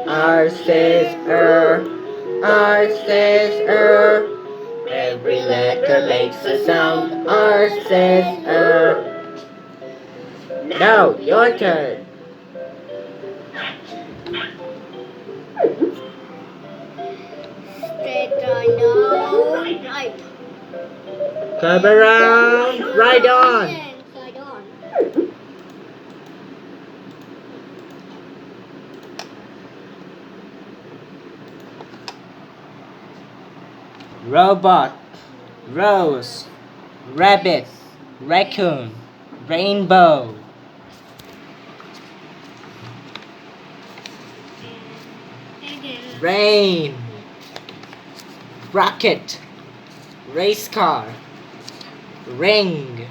R says R says Every letter makes a sound. R says Now, your turn. Straight on down, right. Come around, right on. Side on. Robot, rose, rabbit, raccoon, rainbow. Rain, rocket, race car, ring,